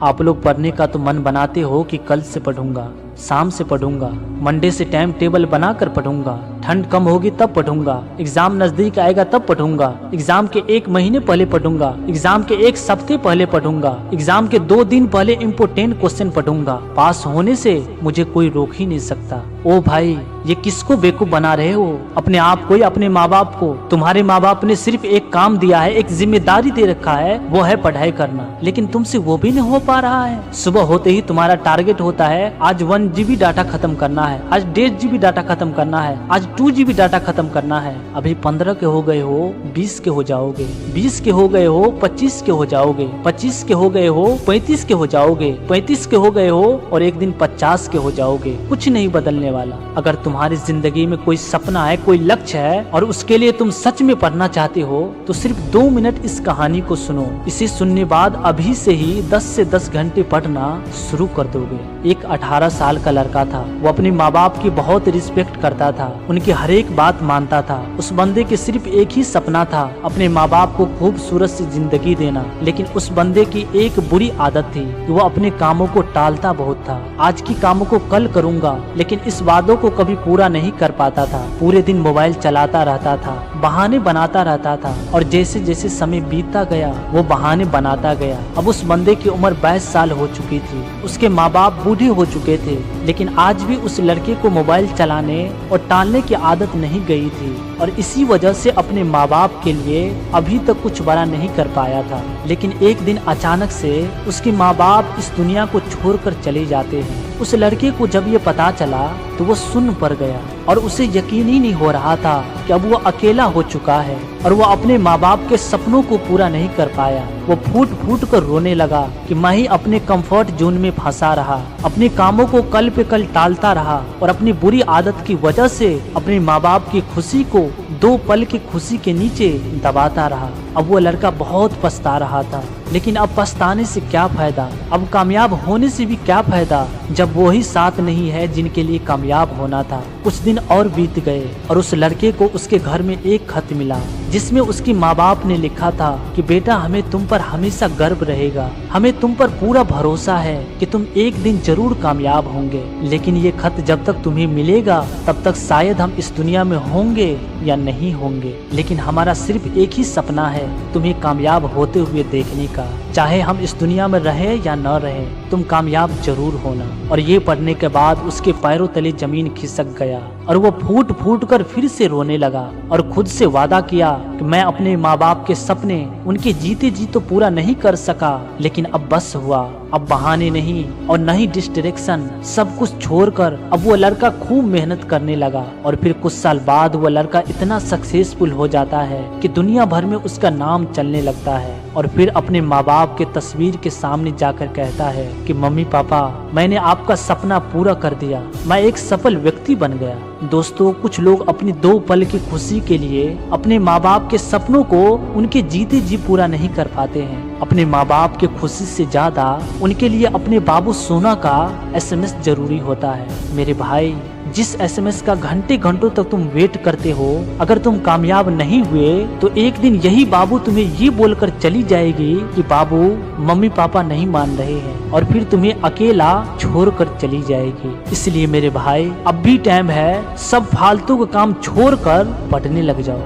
आप लोग पढ़ने का तो मन बनाते हो कि कल से पढ़ूंगा, शाम से पढ़ूंगा, मंडे से टाइम टेबल बनाकर पढ़ूंगा, ठंड कम होगी तब पढ़ूंगा, एग्जाम नजदीक आएगा तब पढ़ूंगा, एग्जाम के 1 महीने पहले पढ़ूंगा, एग्जाम के 1 सप्ताह पहले पढ़ूंगा, एग्जाम के 2 दिन पहले इम्पोर्टेंट क्वेश्चन पढ़ूंगा। पास होने से मुझे कोई रोक ही नहीं सकता। ओ भाई, ये किसको बेवकूफ बना रहे हो? अपने आप को या अपने माँ बाप को? तुम्हारे माँ बाप ने सिर्फ एक काम दिया है, एक जिम्मेदारी दे रखा है, वो है पढ़ाई करना, लेकिन तुमसे वो भी नहीं हो पा रहा है। सुबह होते ही तुम्हारा टारगेट होता है आज 1 GB डाटा खत्म करना है, आज 1.5 GB डाटा खत्म करना है, आज 2 GB डाटा खत्म करना है। अभी 15 के हो गए हो, 20 के हो जाओगे, 20 के हो गए हो, 25 के हो जाओगे, 25 के हो गए हो, 35 के हो जाओगे, 35 के हो गए हो और एक दिन 50 के हो जाओगे। कुछ नहीं बदलने वाला। अगर तुम्हारी जिंदगी में कोई सपना है, कोई लक्ष्य है और उसके लिए तुम सच में पढ़ना चाहते हो तो सिर्फ 2 मिनट इस कहानी को सुनो। इसे सुनने बाद अभी से ही 10 से 10 घंटे पढ़ना शुरू कर दोगे। एक 18 साल का लड़का था, वो अपने माँ बाप की बहुत रिस्पेक्ट करता था, उनकी हर एक बात मानता था। उस बंदे के सिर्फ एक ही सपना था, अपने माँ बाप को खूबसूरत सी जिंदगी देना। लेकिन उस बंदे की एक बुरी आदत थी कि वो अपने कामों को टालता बहुत था। आज की कामों को कल करूंगा, लेकिन इस वादों को कभी पूरा नहीं कर पाता था। पूरे दिन मोबाइल चलाता रहता था, बहाने बनाता रहता था और जैसे जैसे समय बीतता गया वो बहाने बनाता गया। अब उस बंदे की उम्र 22 साल हो चुकी थी, उसके माँ बाप बूढ़े हो चुके थे, लेकिन आज भी उस लड़के को मोबाइल चलाने और टालने की आदत नहीं गई थी और इसी वजह से अपने माँ बाप के लिए अभी तक कुछ बड़ा नहीं कर पाया था। लेकिन एक दिन अचानक से उसके माँ बाप इस दुनिया को छोड़कर चले जाते हैं। उस लड़के को जब ये पता चला तो वो सुन्न पड़ गया और उसे यकीन ही नहीं हो रहा था कि अब वो अकेला हो चुका है और वो अपने माँ बाप के सपनों को पूरा नहीं कर पाया। वो फूट फूट कर रोने लगा कि मैं ही अपने कंफर्ट जोन में फंसा रहा, अपने कामों को कल पे कल टालता रहा और अपनी बुरी आदत की वजह से अपने माँ बाप की खुशी को 2 पल की खुशी के नीचे दबाता रहा। अब वो लड़का बहुत पछता रहा था, लेकिन अब पछताने से क्या फायदा, अब कामयाब होने से भी क्या फायदा जब वो ही साथ नहीं है जिनके लिए कामयाब होना था। कुछ दिन और बीत गए और उस लड़के को उसके घर में एक खत मिला जिसमें उसकी माँ बाप ने लिखा था कि बेटा, हमें तुम पर हमेशा गर्व रहेगा, हमें तुम पर पूरा भरोसा है कि तुम एक दिन जरूर कामयाब होंगे, लेकिन ये खत जब तक तुम्हें मिलेगा तब तक शायद हम इस दुनिया में होंगे या नहीं होंगे, लेकिन हमारा सिर्फ एक ही सपना है, तुम्हें कामयाब होते हुए देखने का। चाहे हम इस दुनिया में रहे या न रहे, तुम कामयाब जरूर होना। और ये पढ़ने के बाद उसके पैरों तले जमीन खिसक गया और वो फूट फूट कर फिर से रोने लगा और खुद से वादा किया कि मैं अपने माँ बाप के सपने उनके जीते जी तो पूरा नहीं कर सका, लेकिन अब बस हुआ। अब बहाने नहीं और न ही डिस्ट्रैक्शन, सब कुछ छोड़कर अब वो लड़का खूब मेहनत करने लगा और फिर कुछ साल बाद वो लड़का इतना सक्सेसफुल हो जाता है कि दुनिया भर में उसका नाम चलने लगता है और फिर अपने माँ बाप के तस्वीर के सामने जाकर कहता है कि मम्मी पापा, मैंने आपका सपना पूरा कर दिया, मैं एक सफल व्यक्ति बन गया। दोस्तों, कुछ लोग अपनी 2 पल की खुशी के लिए अपने माँ बाप के सपनों को उनके जीते जी पूरा नहीं कर पाते हैं। अपने माँ बाप के खुशी से ज्यादा उनके लिए अपने बाबू सोना का SMS जरूरी होता है। मेरे भाई, जिस SMS का घंटे घंटों तक तुम वेट करते हो, अगर तुम कामयाब नहीं हुए तो एक दिन यही बाबू तुम्हें ये बोलकर चली जाएगी कि बाबू, मम्मी पापा नहीं मान रहे हैं और फिर तुम्हें अकेला छोड़कर चली जाएगी। इसलिए मेरे भाई, अब भी टाइम है, सब फालतू का काम छोड़कर पढ़ने लग जाओ।